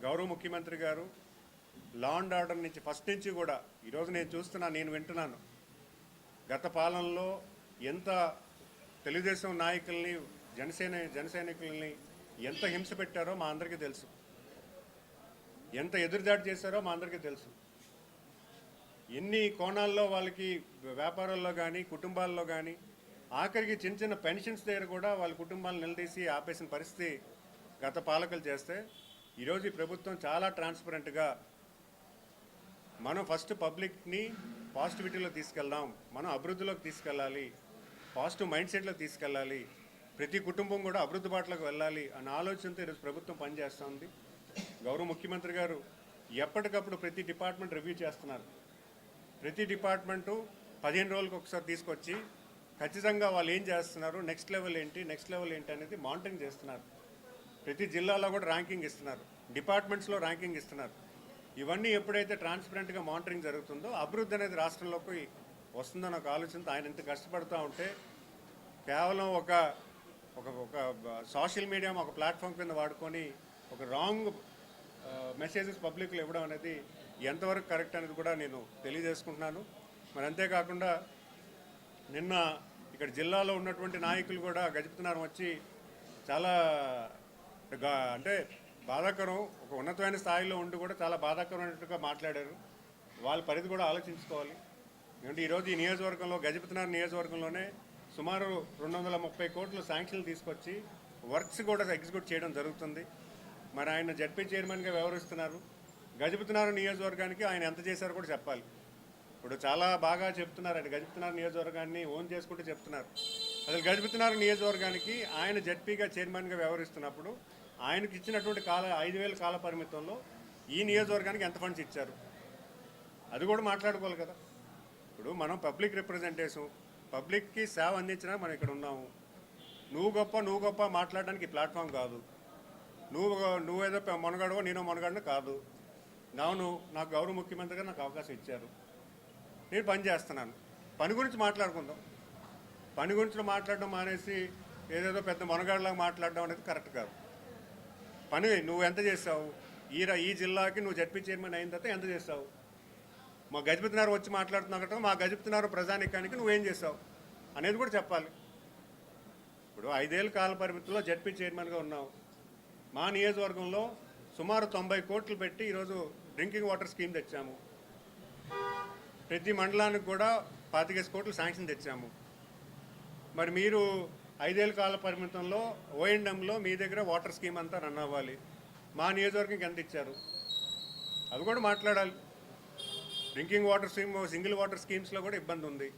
గౌరవ ముఖ్యమంత్రి గారు లా అండ్ ఆర్డర్ నుంచి ఫస్ట్ నుంచి కూడా ఈరోజు నేను వింటున్నాను, గత పాలనలో ఎంత తెలుగుదేశం నాయకుల్ని, జనసైనికుల్ని ఎంత హింస పెట్టారో మా అందరికీ తెలుసు, ఎంత ఎదురుదాడి చేశారో మా అందరికీ తెలుసు. ఎన్ని కోణాల్లో వాళ్ళకి వ్యాపారాల్లో కానీ కుటుంబాల్లో కానీ ఆఖరికి చిన్న చిన్న పెన్షన్స్ దగ్గర కూడా వాళ్ళ కుటుంబాలను నిలదీసి ఆపేసిన పరిస్థితి గత పాలకులు చేస్తే, ఈరోజు ఈ ప్రభుత్వం చాలా ట్రాన్స్పరెంట్గా మనం ఫస్ట్ పబ్లిక్ని పాజిటివిటీలో తీసుకెళ్దాం, మనం అభివృద్ధిలోకి తీసుకెళ్ళాలి, పాజిటివ్ మైండ్ సెట్లో తీసుకెళ్ళాలి, ప్రతి కుటుంబం కూడా అభివృద్ధి బాటలోకి వెళ్ళాలి అన్న ఆలోచనతో ఈరోజు ప్రభుత్వం పనిచేస్తుంది. గౌరవ ముఖ్యమంత్రి గారు ఎప్పటికప్పుడు ప్రతి డిపార్ట్మెంట్ రివ్యూ చేస్తున్నారు. ప్రతి డిపార్ట్మెంటు 15 రోజులకు ఒకసారి తీసుకొచ్చి ఖచ్చితంగా వాళ్ళు ఏం చేస్తున్నారు, నెక్స్ట్ లెవెల్ ఏంటి అనేది మానిటరింగ్ చేస్తున్నారు. ప్రతి జిల్లాలో కూడా ర్యాంకింగ్ ఇస్తున్నారు, డిపార్ట్మెంట్స్లో ర్యాంకింగ్ ఇస్తున్నారు. ఇవన్నీ ఎప్పుడైతే ట్రాన్స్పరెంట్గా మానిటరింగ్ జరుగుతుందో అభివృద్ధి అనేది రాష్ట్రంలోకి వస్తుందన్న ఒక ఆలోచనతో ఆయన ఇంత కష్టపడుతూ ఉంటే, కేవలం ఒక సోషల్ మీడియా ఒక ప్లాట్ఫామ్ కింద వాడుకొని ఒక రాంగ్ మెసేజెస్ పబ్లిక్లో ఇవ్వడం అనేది ఎంతవరకు కరెక్ట్ అనేది కూడా నేను తెలియజేసుకుంటున్నాను. మరి అంతేకాకుండా నిన్న ఇక్కడ జిల్లాలో ఉన్నటువంటి నాయకులు కూడా గజపతినగరం వచ్చి చాలా అంటే బాధాకరం, ఒక ఉన్నతమైన స్థాయిలో ఉండి కూడా చాలా బాధాకరమైనట్టుగా మాట్లాడారు. వాళ్ళ పరిధి కూడా ఆలోచించుకోవాలి. ఎందుకంటే ఈరోజు ఈ నియోజకవర్గంలో, గజపతినగరం నియోజకవర్గంలోనే సుమారు 230 కోట్లు శాంక్షన్లు తీసుకొచ్చి వర్క్స్ కూడా ఎగ్జిక్యూట్ చేయడం జరుగుతుంది. మరి ఆయన జడ్పీ చైర్మన్గా వ్యవహరిస్తున్నారు. గజపతినగరం నియోజకవర్గానికి ఆయన ఎంత చేశారో కూడా చెప్పాలి. ఇప్పుడు చాలా బాగా చెప్తున్నారు, అంటే గజపతినగరం నియోజకవర్గాన్ని ఓన్ చేసుకుంటూ చెప్తున్నారు. అసలు గజపతినగరం నియోజకవర్గానికి ఆయన జడ్పీగా చైర్మన్గా వ్యవహరిస్తున్నప్పుడు ఆయనకి ఇచ్చినటువంటి 5,000 కాల పరిమితంలో ఈ నియోజకవర్గానికి ఎంత ఫండ్స్ ఇచ్చారు అది కూడా మాట్లాడుకోవాలి కదా. ఇప్పుడు మనం పబ్లిక్ రిప్రజెంటేషన్, పబ్లిక్కి సేవ అందించినా మనం ఇక్కడ ఉన్నాము. నువ్వు గొప్ప మాట్లాడడానికి ఈ ప్లాట్ఫామ్ కాదు. నువ్వు నువ్వేదో మొనగాడవో నేను మొనగాడిని కాదు. నాకు గౌరవ ముఖ్యమంత్రిగా నాకు అవకాశం ఇచ్చారు, నేను పని చేస్తున్నాను. పని గురించి మాట్లాడుకుందాం. పని గురించి మాట్లాడడం మానేసి ఏదేదో పెద్ద మొనగాడిలాగా మాట్లాడడం అనేది కరెక్ట్ కాదు. పని నువ్వు ఎంత చేస్తావు? ఈ జిల్లాకి నువ్వు జడ్పీ చైర్మన్ అయిన తర్వాత ఎంత చేస్తావు? మా గజపతినగరం వచ్చి మాట్లాడుతున్నావు కదా, మా గజపతినగరం ప్రజానికానికి నువ్వేం చేస్తావు అనేది కూడా చెప్పాలి. ఇప్పుడు 5 ఏళ్ళ కాల పరిమితిలో జడ్పీ చైర్మన్గా ఉన్నావు. మా నియోజకవర్గంలో సుమారు 90 కోట్లు పెట్టి ఈరోజు డ్రింకింగ్ వాటర్ స్కీమ్ తెచ్చాము. ప్రతి మండలానికి కూడా 25 కోట్లు శాంక్షన్ తెచ్చాము. మరి మీరు 5 ఏళ్ళ కాల పరిమితంలో ఓఎండ్ఎంలో మీ దగ్గర వాటర్ స్కీమ్ అంతా రన్ అవ్వాలి. మా నియోజకవర్గంకి ఎంత ఇచ్చారు అది కూడా మాట్లాడాలి. Drinking water scheme, single water స్కీమ్స్లో కూడా ఇబ్బంది ఉంది.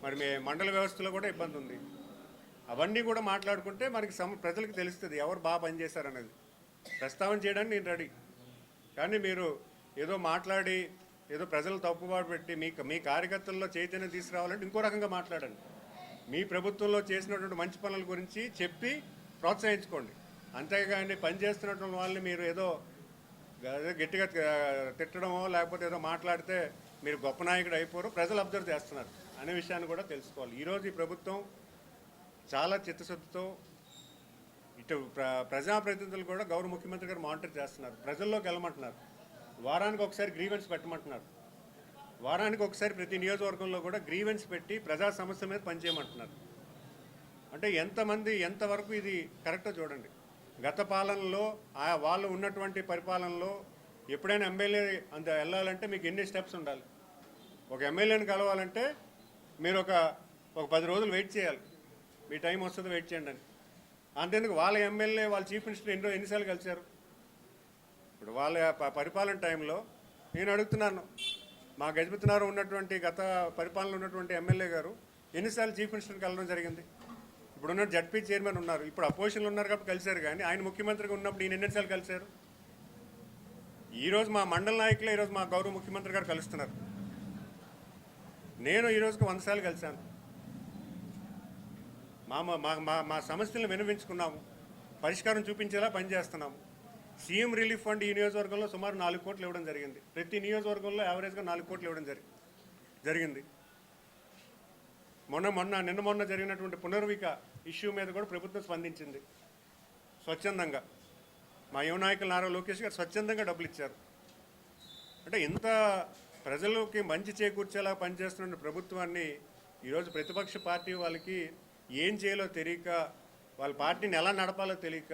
మరి మీ మండల వ్యవస్థలో కూడా ఇబ్బంది ఉంది. అవన్నీ కూడా మాట్లాడుకుంటే మనకి ప్రజలకు తెలుస్తుంది ఎవరు బాగా పనిచేశారనేది. ప్రస్తావన చేయడానికి నేను రెడీ. కానీ మీరు ఏదో మాట్లాడి ఏదో ప్రజలు తప్పుబాటు పెట్టి మీ కార్యకర్తల్లో చైతన్యం తీసుకురావాలంటే ఇంకో రకంగా మాట్లాడండి. మీ ప్రభుత్వంలో చేసినటువంటి మంచి పనుల గురించి చెప్పి ప్రోత్సహించుకోండి. అంతేగాని పనిచేస్తున్నటువంటి వాళ్ళని మీరు ఏదో గట్టిగా తిట్టడమో లేకపోతే ఏదో మాట్లాడితే మీరు గొప్ప నాయకుడు అయిపోరు, ప్రజలు అబ్జర్వ్ చేస్తున్నారు అనే విషయాన్ని కూడా తెలుసుకోవాలి. ఈరోజు ఈ ప్రభుత్వం చాలా చిత్తశుద్ధితో ఇటు ప్రజాప్రతినిధులు కూడా గౌరవ ముఖ్యమంత్రి గారు మానిటర్ చేస్తున్నారు. ప్రజల్లోకి వెళ్ళమంటున్నారు. వారానికి ఒకసారి గ్రీవెన్స్ పెట్టమంటున్నారు. వారానికి ఒకసారి ప్రతి నియోజకవర్గంలో కూడా గ్రీవెన్స్ పెట్టి ప్రజా సమస్య మీద పనిచేయమంటున్నారు. అంటే ఎంతవరకు ఇది కరెక్టో చూడండి. గత పాలనలో వాళ్ళు ఉన్నటువంటి పరిపాలనలో ఎప్పుడైనా ఎమ్మెల్యే అంత వెళ్ళాలంటే మీకు ఎన్ని స్టెప్స్ ఉండాలి? ఒక ఎమ్మెల్యేని కలవాలంటే మీరు ఒక 10 రోజులు వెయిట్ చేయాలి. మీ టైం వస్తుంది, వెయిట్ చేయండి అని. అంతేందుకు వాళ్ళ ఎమ్మెల్యే వాళ్ళ చీఫ్ మినిస్టర్ ఎన్నిసార్లు కలిశారు? ఇప్పుడు వాళ్ళ పరిపాలన టైంలో నేను అడుగుతున్నాను, మా గజపతినగరం ఉన్నటువంటి గత పరిపాలన ఉన్నటువంటి ఎమ్మెల్యే గారు ఎన్నిసార్లు చీఫ్ మినిస్టర్ని కలవడం జరిగింది? ఇప్పుడున్న జడ్పీ చైర్మన్ ఉన్నారు, ఇప్పుడు అపోజిషన్లో ఉన్నారు కాబట్టి కలిశారు. కానీ ఆయన ముఖ్యమంత్రిగా ఉన్నప్పుడు ఈయన ఎన్నిసార్లు కలిశారు? ఈరోజు మా మండల నాయకులే ఈరోజు మా గౌరవ ముఖ్యమంత్రి గారు కలుస్తున్నారు. నేను ఈరోజుకి 100 సార్లు కలిశాను. మా సమస్యలను వినవించుకున్నాము, పరిష్కారం చూపించేలా పనిచేస్తున్నాము. సీఎం రిలీఫ్ ఫండ్ ఈ నియోజకవర్గంలో సుమారు 4 కోట్లు ఇవ్వడం జరిగింది. ప్రతి నియోజకవర్గంలో యావరేజ్గా 4 కోట్లు ఇవ్వడం జరిగింది. నిన్న జరిగినటువంటి పునర్విక ఇష్యూ మీద కూడా ప్రభుత్వం స్పందించింది స్వచ్ఛందంగా. మా యువ నాయకులు నారా లోకేష్ గారు స్వచ్ఛందంగా డబ్బులు ఇచ్చారు. అంటే ఇంత ప్రజలకి మంచి చేకూర్చేలా పనిచేస్తున్న ప్రభుత్వాన్ని ఈరోజు ప్రతిపక్ష పార్టీ వాళ్ళకి ఏం చేయాలో తెలియక, వాళ్ళ పార్టీని ఎలా నడపాలో తెలియక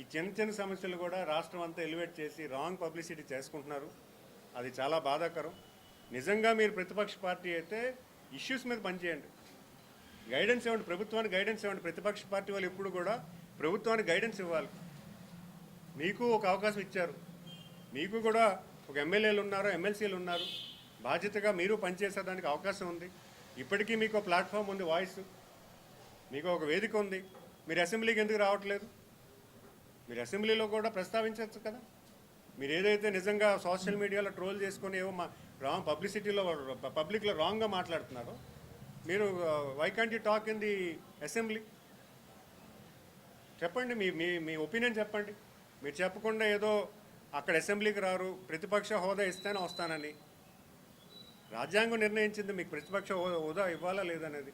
ఈ చిన్న సమస్యలు కూడా రాష్ట్రం అంతా ఎలివేట్ చేసి రాంగ్ పబ్లిసిటీ చేసుకుంటున్నారు. అది చాలా బాధాకరం. నిజంగా మీరు ప్రతిపక్ష పార్టీ అయితే ఇష్యూస్ మీద పనిచేయండి, గైడెన్స్ ఇవ్వండి, ప్రభుత్వానికి గైడెన్స్ ఇవ్వండి. ప్రతిపక్ష పార్టీ వాళ్ళు ఎప్పుడు కూడా ప్రభుత్వానికి గైడెన్స్ ఇవ్వాలి. మీకు ఒక అవకాశం ఇచ్చారు, మీకు కూడా ఒక ఎమ్మెల్యేలు ఉన్నారు, ఎమ్మెల్సీలు ఉన్నారు, బాధ్యతగా మీరు పనిచేసేదానికి అవకాశం ఉంది. ఇప్పటికీ మీకు ఒక ప్లాట్ఫామ్ ఉంది, వాయిస్, మీకు ఒక వేదిక ఉంది. మీరు అసెంబ్లీకి ఎందుకు రావట్లేదు? మీరు అసెంబ్లీలో కూడా ప్రస్తావించవచ్చు కదా. మీరు ఏదైతే నిజంగా సోషల్ మీడియాలో ట్రోల్ చేసుకొని ఏవో రాంగ్ పబ్లిసిటీలో పబ్లిక్లో రాంగ్గా మాట్లాడుతున్నారో, మీరు why can't you talk in the assembly? చెప్పండి, మీ ఒపీనియన్ చెప్పండి. మీరు చెప్పకుండా ఏదో అక్కడ అసెంబ్లీకి రారు, ప్రతిపక్ష హోదా ఇస్తేనే వస్తానని. రాజ్యాంగం నిర్ణయించింది మీకు ప్రతిపక్ష హోదా ఇవ్వాలా లేదనేది.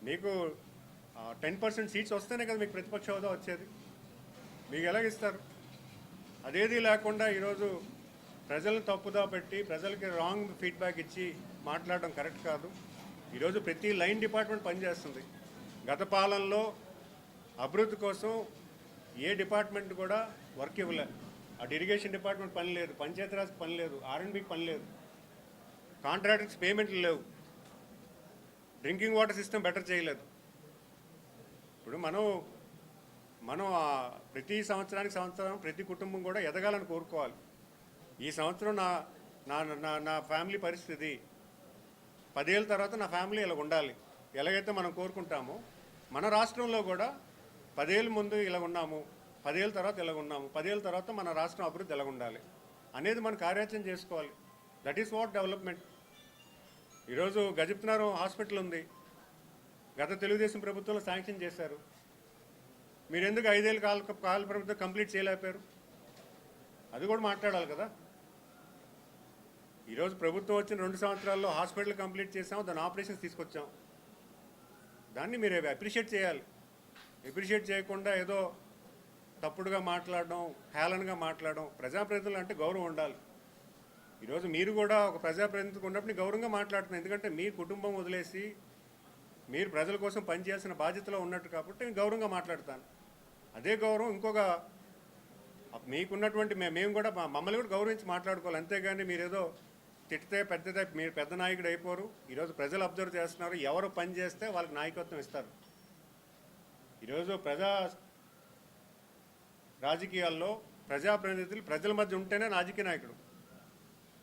మీకు 10% సీట్స్ వస్తేనే కదా మీకు ప్రతిపక్ష హోదా వచ్చేది. మీకు ఎలాగిస్తారు? అదేది లేకుండా ఈరోజు ప్రజలను తప్పుదా పెట్టి ప్రజలకి రాంగ్ ఫీడ్బ్యాక్ ఇచ్చి మాట్లాడడం కరెక్ట్ కాదు. ఈరోజు ప్రతి లైన్ డిపార్ట్మెంట్ పనిచేస్తుంది. గత పాలనలో అభివృద్ధి కోసం ఏ డిపార్ట్మెంట్ కూడా వర్క్ ఇవ్వలేదు. అటు ఇరిగేషన్ డిపార్ట్మెంట్ పని లేదు, పంచాయతీరాజ్ పని లేదు, R&Bకి పని లేదు, కాంట్రాక్టర్స్ పేమెంట్లు లేవు, డ్రింకింగ్ వాటర్ సిస్టమ్ బెటర్ చేయలేదు. ఇప్పుడు మనం ప్రతి సంవత్సరం ప్రతి కుటుంబం కూడా ఎదగాలని కోరుకోవాలి. ఈ సంవత్సరం నా ఫ్యామిలీ పరిస్థితి, 10 ఏళ్ళ తర్వాత నా ఫ్యామిలీ ఇలా ఉండాలి, ఎలాగైతే మనం కోరుకుంటామో మన రాష్ట్రంలో కూడా 10 ఏళ్ళ ముందు ఇలా ఉన్నాము, 10 ఏళ్ళ తర్వాత ఇలా ఉన్నాము, 10 ఏళ్ళ తర్వాత మన రాష్ట్రం అభివృద్ధి ఎలా ఉండాలి అనేది మనం కార్యాచరణ చేసుకోవాలి. That is what development. ఈరోజు గజపతినగరం హాస్పిటల్ ఉంది, గత తెలుగుదేశం ప్రభుత్వంలో శాంక్షన్ చేశారు. మీరు ఎందుకు 5 ఏళ్ళు కాల ప్రభుత్వం కంప్లీట్ చేయలేకపోయారు? అది కూడా మాట్లాడాలి కదా. ఈరోజు ప్రభుత్వం వచ్చిన 2 సంవత్సరాల్లో హాస్పిటల్ కంప్లీట్ చేసాం, దాని ఆపరేషన్స్ తీసుకొచ్చాం. దాన్ని మీరు అప్రిషియేట్ చేయాలి. అప్రిషియేట్ చేయకుండా ఏదో తప్పుడుగా మాట్లాడడం, హేళనగా మాట్లాడడం. ప్రజాప్రతినిధులు అంటే గౌరవం ఉండాలి. ఈరోజు మీరు కూడా ఒక ప్రజాప్రతినిధి ఉన్నప్పుడు గౌరవంగా మాట్లాడుతున్నారు. ఎందుకంటే మీ కుటుంబం వదిలేసి మీరు ప్రజల కోసం పనిచేయాల్సిన బాధ్యతలో ఉన్నట్టు కాబట్టి నేను గౌరవంగా మాట్లాడతాను. అదే గౌరవం ఇంకొక మీకున్నటువంటి మేము కూడా మమ్మల్ని కూడా గౌరవించి మాట్లాడుకోవాలి. అంతేగాని మీరేదో తిట్టితే మీరు పెద్ద నాయకుడు అయిపోరు. ఈరోజు ప్రజలు అబ్జర్వ్ చేస్తున్నారు. ఎవరు పని చేస్తే వాళ్ళకి నాయకత్వం ఇస్తారు. ఈరోజు రాజకీయాల్లో ప్రజాప్రతినిధులు ప్రజల మధ్య ఉంటేనే రాజకీయ నాయకుడు.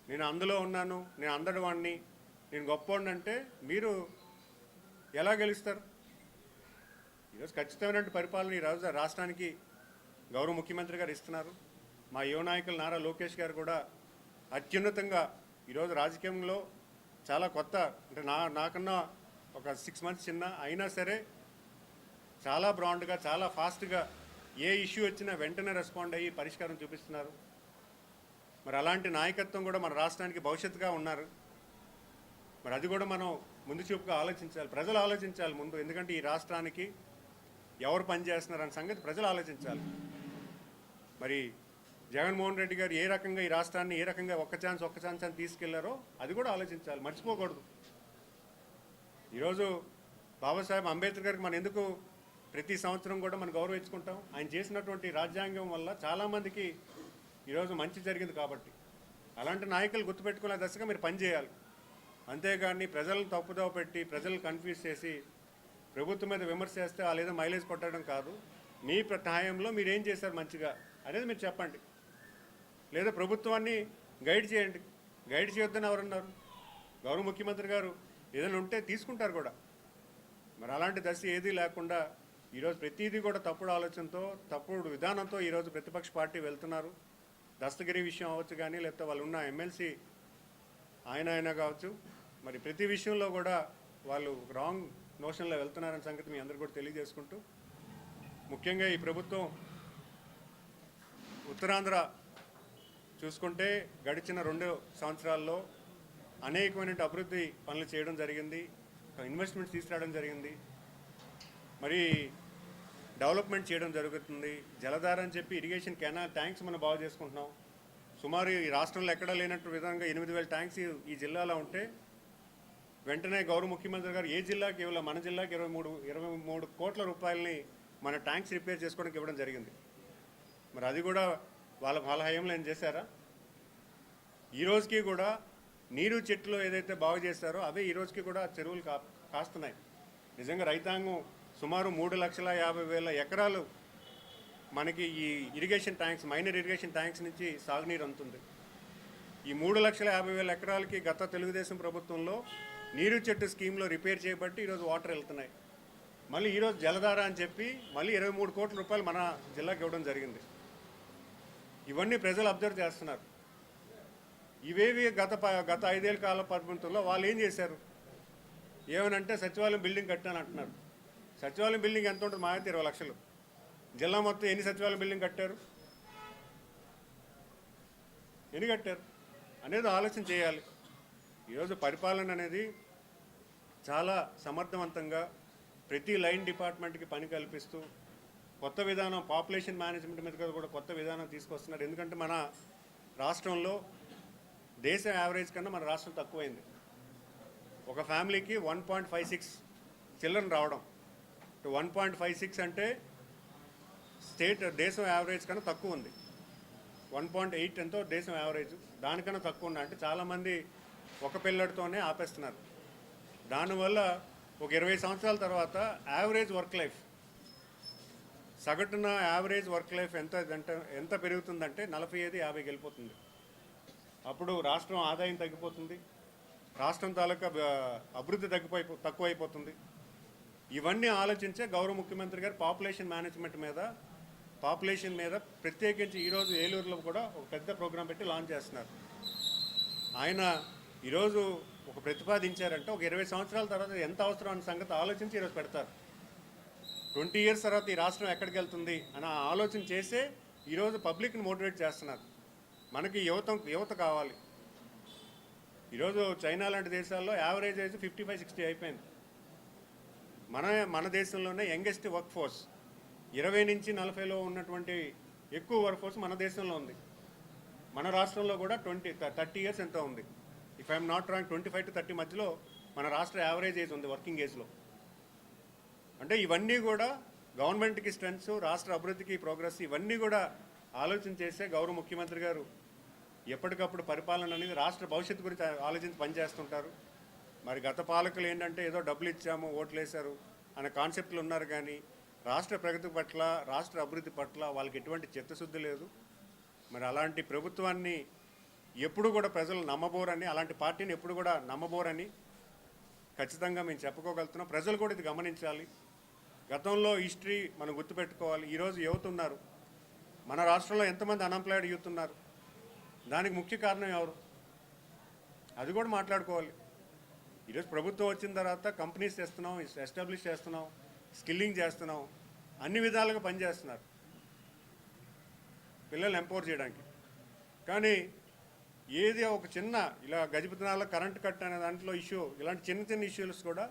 నేను అందులో ఉన్నాను, నేను అందరి వాడిని, నేను గొప్పవాడిని అంటే మీరు ఎలా గెలుస్తారు? ఈరోజు ఖచ్చితమైన పరిపాలన ఈరోజు రాష్ట్రానికి గౌరవ ముఖ్యమంత్రి గారు ఇస్తున్నారు. మా యువ నాయకులు నారా లోకేష్ గారు కూడా అత్యున్నతంగా ఈరోజు రాజకీయంలో చాలా కొత్త, అంటే నాకన్నా ఒక 6 months చిన్న అయినా సరే చాలా బ్రాండ్గా, చాలా ఫాస్ట్గా ఏ ఇష్యూ వచ్చినా వెంటనే రెస్పాండ్ అయ్యి పరిష్కారం చూపిస్తున్నారు. మరి అలాంటి నాయకత్వం కూడా మన రాష్ట్రానికి భవిష్యత్తుగా ఉన్నారు. మరి అది కూడా మనం ముందు చూపుగా ఆలోచించాలి. ప్రజలు ఆలోచించాలి ముందు. ఎందుకంటే ఈ రాష్ట్రానికి ఎవరు పనిచేస్తున్నారన్న సంగతి ప్రజలు ఆలోచించాలి. మరి జగన్మోహన్ రెడ్డి గారు ఏ రకంగా ఈ రాష్ట్రాన్ని ఏ రకంగా ఒక్క ఛాన్స్ అని తీసుకెళ్లారో అది కూడా ఆలోచించాలి, మర్చిపోకూడదు. ఈరోజు బాబాసాహెబ్ అంబేద్కర్ గారికి మనం ఎందుకు ప్రతి సంవత్సరం కూడా మనం గౌరవించుకుంటాం? ఆయన చేసినటువంటి రాజ్యాంగం వల్ల చాలామందికి ఈరోజు మంచి జరిగింది కాబట్టి. అలాంటి నాయకులు గుర్తుపెట్టుకునే దశగా మీరు పనిచేయాలి. అంతేగాని ప్రజలను తప్పుదోవ పెట్టి ప్రజలను కన్ఫ్యూజ్ చేసి ప్రభుత్వం మీద విమర్శ చేస్తే వాళ్ళు ఏదో మైలేజ్ కొట్టడం కాదు. మీ న్యాయంలో మీరు ఏం చేశారు మంచిగా అనేది మీరు చెప్పండి. లేదా ప్రభుత్వాన్ని గైడ్ చేయండి. గైడ్ చేయొద్దని ఎవరన్నారు? గౌరవ ముఖ్యమంత్రి గారు ఏదైనా ఉంటే తీసుకుంటారు కూడా. మరి అలాంటి దశ ఏదీ లేకుండా ఈరోజు ప్రతిదీ కూడా తప్పుడు ఆలోచనతో, తప్పుడు విధానంతో ఈరోజు ప్రతిపక్ష పార్టీ వెళ్తున్నారు. దస్తగిరి విషయం అవ్వచ్చు కానీ, లేకపోతే వాళ్ళు ఉన్న ఎమ్మెల్సీ ఆయన కావచ్చు, మరి ప్రతి విషయంలో కూడా వాళ్ళు రాంగ్ నోషన్లో వెళ్తున్నారనే సంగతి మీ అందరూ కూడా తెలియజేసుకుంటూ, ముఖ్యంగా ఈ ప్రభుత్వం ఉత్తరాంధ్ర చూసుకుంటే గడిచిన 2 సంవత్సరాల్లో అనేకమైన అభివృద్ధి పనులు చేయడం జరిగింది, ఇన్వెస్ట్మెంట్స్ తీసుకురావడం జరిగింది, మరి డెవలప్మెంట్ చేయడం జరుగుతుంది. జలధార అని చెప్పి ఇరిగేషన్ కెనాల్ ట్యాంక్స్ మనం బాగు చేసుకుంటున్నాం. సుమారు ఈ రాష్ట్రంలో ఎక్కడా లేనట్టు విధంగా 8,000 ట్యాంక్స్ ఈ జిల్లాలో ఉంటే వెంటనే గౌరవ ముఖ్యమంత్రి గారు ఏ జిల్లాకి ఇవ్వాలి, మన జిల్లాకి 23 కోట్ల రూపాయలని మన ట్యాంక్స్ రిపేర్ చేసుకోవడానికి ఇవ్వడం జరిగింది. మరి అది కూడా వాళ్ళ హయాంలో ఏం చేశారా? ఈ రోజుకి కూడా నీరు చెట్లు ఏదైతే బాగు చేశారో అవే ఈ రోజుకి కూడా చెరువులు కాస్తున్నాయి. నిజంగా రైతాంగం సుమారు 3,50,000 ఎకరాలు మనకి ఈ irrigation tanks, minor irrigation tanks నుంచి సాగునీరు అందుతుంది. ఈ 3,50,000 ఎకరాలకి గత తెలుగుదేశం ప్రభుత్వంలో నీరు చెట్టు స్కీమ్లో రిపేర్ చేయబట్టి ఈరోజు వాటర్ వెళ్తున్నాయి. మళ్ళీ ఈరోజు జలధార అని చెప్పి మళ్ళీ 23 కోట్ల రూపాయలు మన జిల్లాకి ఇవ్వడం జరిగింది. ఇవన్నీ ప్రజలు అబ్జర్వ్ చేస్తున్నారు. ఇవేవి గత 5 ఏళ్ళ కాల పరిమితుల్లో వాళ్ళు ఏం చేశారు? ఏమనంటే సచివాలయం బిల్డింగ్ కట్టాను అంటున్నారు. సచివాలయం బిల్డింగ్ ఎంత ఉంటుంది? మాకైతే 20 లక్షలు. జిల్లా మొత్తం ఎన్ని సచివాలయం బిల్డింగ్ కట్టారు? ఎన్ని కట్టారు అనేది ఆలోచన చేయాలి. ఈరోజు పరిపాలన అనేది చాలా సమర్థవంతంగా ప్రతి లైన్ డిపార్ట్మెంట్కి పని కల్పిస్తూ కొత్త విధానం, పాపులేషన్ మేనేజ్మెంట్ మీద కూడా కొత్త విధానం తీసుకొస్తున్నారు. ఎందుకంటే మన రాష్ట్రంలో దేశ యావరేజ్ కన్నా మన రాష్ట్రం తక్కువైంది. ఒక ఫ్యామిలీకి 1.56 చిల్డ్రన్ రావడం. 1.56 అంటే దేశం యావరేజ్ కన్నా తక్కువ ఉంది. 1.8 ఎంతో దేశం యావరేజ్, దానికన్నా తక్కువ ఉంది. అంటే చాలామంది ఒక పిల్లడితోనే ఆపేస్తున్నారు. దానివల్ల ఒక 20 సంవత్సరాల తర్వాత యావరేజ్ వర్క్ లైఫ్, సగటున యావరేజ్ వర్క్ లైఫ్ ఎంత పెరుగుతుందంటే 45-50 వెళ్ళిపోతుంది. అప్పుడు రాష్ట్రం ఆదాయం తగ్గిపోతుంది, రాష్ట్రం తాలూకా అభివృద్ధి తక్కువైపోతుంది. ఇవన్నీ ఆలోచించే గౌరవ ముఖ్యమంత్రి గారు పాపులేషన్ మీద ప్రత్యేకించి ఈరోజు ఏలూరులో కూడా ఒక పెద్ద ప్రోగ్రాం పెట్టి లాంచ్ చేస్తున్నారు. ఆయన ఈరోజు ఒక ప్రతిపాదించారంటే ఒక 20 సంవత్సరాల తర్వాత ఎంత అవసరం అనే సంగతి ఆలోచించి ఈరోజు పెడతారు. 20 ఇయర్స్ తర్వాత ఈ రాష్ట్రం ఎక్కడికి వెళ్తుంది అని ఆలోచన చేసే ఈరోజు పబ్లిక్ని మోటివేట్ చేస్తున్నారు. మనకి యువత కావాలి. ఈరోజు చైనా లాంటి దేశాల్లో యావరేజ్ ఏజ్ 55-60 అయిపోయింది. మన దేశంలోనే యంగెస్ట్ వర్క్ ఫోర్స్ 20 నుంచి 40లో ఉన్నటువంటి ఎక్కువ వర్క్ ఫోర్స్ మన దేశంలో ఉంది. మన రాష్ట్రంలో కూడా 30 ఇయర్స్ ఎంత ఉంది. If I'm not wrong 25 to 30 మధ్యలో మన రాష్ట్ర యావరేజ్ ఏజ్ ఉంది వర్కింగ్ ఏజ్లో. అంటే ఇవన్నీ కూడా గవర్నమెంట్కి స్ట్రెంగ్స్, రాష్ట్ర అభివృద్ధికి ప్రోగ్రెస్, ఇవన్నీ కూడా ఆలోచన చేసే గౌరవ ముఖ్యమంత్రి గారు ఎప్పటికప్పుడు పరిపాలన అనేది రాష్ట్ర భవిష్యత్తు గురించి ఆలోచించి పనిచేస్తుంటారు. మరి గత పాలకులు ఏంటంటే ఏదో డబ్బులు ఇచ్చాము, ఓట్లు వేశారు అనే కాన్సెప్ట్లు ఉన్నారు. కానీ రాష్ట్ర ప్రగతి పట్ల, రాష్ట్ర అభివృద్ధి పట్ల వాళ్ళకి ఎటువంటి చిత్తశుద్ధి లేదు. మరి అలాంటి ప్రభుత్వాన్ని ఎప్పుడు కూడా ప్రజలు నమ్మబోరని, అలాంటి పార్టీని ఎప్పుడు కూడా నమ్మబోరని ఖచ్చితంగా మేము చెప్పుకోగలుగుతున్నాం. ప్రజలు కూడా ఇది గమనించాలి. గతంలో హిస్టరీ మనం గుర్తుపెట్టుకోవాలి. ఈరోజు యువత ఉన్నారు. మన రాష్ట్రంలో ఎంతమంది అన్ఎంప్లాయిడ్ యూత్ ఉన్నారు? దానికి ముఖ్య కారణం ఎవరు? అది కూడా మాట్లాడుకోవాలి. ఈరోజు ప్రభుత్వం వచ్చిన తర్వాత కంపెనీస్ చేస్తున్నాం, ఎస్టాబ్లిష్ చేస్తున్నాం, స్కిల్లింగ్ చేస్తున్నాం, అన్ని విధాలుగా పనిచేస్తున్నారు పిల్లల్ని ఎంపవర్ చేయడానికి. కానీ ఏది ఒక చిన్న ఇలా గజపతినాల కరెంట్ కట్ అనే దాంట్లో ఇష్యూ, ఇలాంటి చిన్న చిన్న ఇష్యూస్ కూడా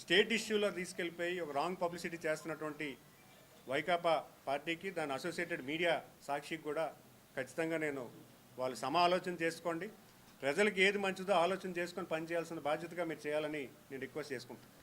స్టేట్ ఇష్యూలో తీసుకెళ్ళిపోయి ఒక రాంగ్ పబ్లిసిటీ చేస్తున్నటువంటి వైకాపా పార్టీకి, దాని అసోసియేటెడ్ మీడియా సాక్షికి కూడా ఖచ్చితంగా నేను వాళ్ళు ఆలోచన చేసుకోండి. ప్రజలకు ఏది మంచిదో ఆలోచన చేసుకొని పనిచేయాల్సిన బాధ్యతగా మీరు చేయాలని నేను రిక్వెస్ట్ చేసుకుంటాను.